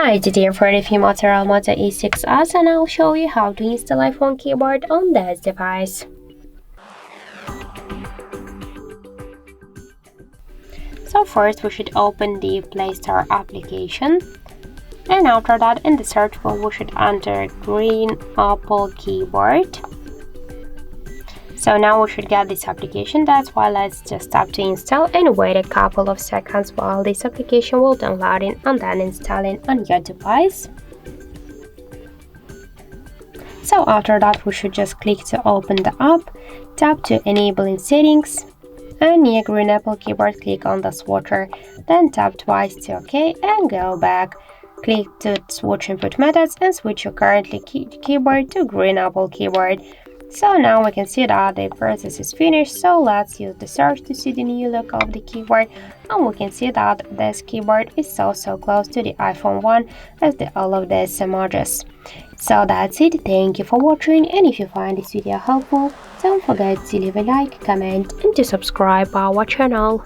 Hi, today I'm for the MOTOROLA Moto E6S and I'll show you how to install iPhone keyboard on this device. So first we should open the Play Store application, and after that in the search bar we should enter green Apple keyboard. So now we should get this application. That's why let's just tap to install and wait a couple of seconds while this application will download it and then installing on your device. So after that we should just click to open the app, tap to enable in settings, and near green Apple keyboard click on the swatcher, then tap twice to OK and go back. Click to switch input methods and switch your currently keyboard to green Apple keyboard. So now we can see that the process is finished, so let's use the search to see the new look of the keyboard, and we can see that this keyboard is so close to the iPhone 1 as all of these emojis. So that's it, thank you for watching, and if you find this video helpful, don't forget to leave a like, comment and to subscribe our channel.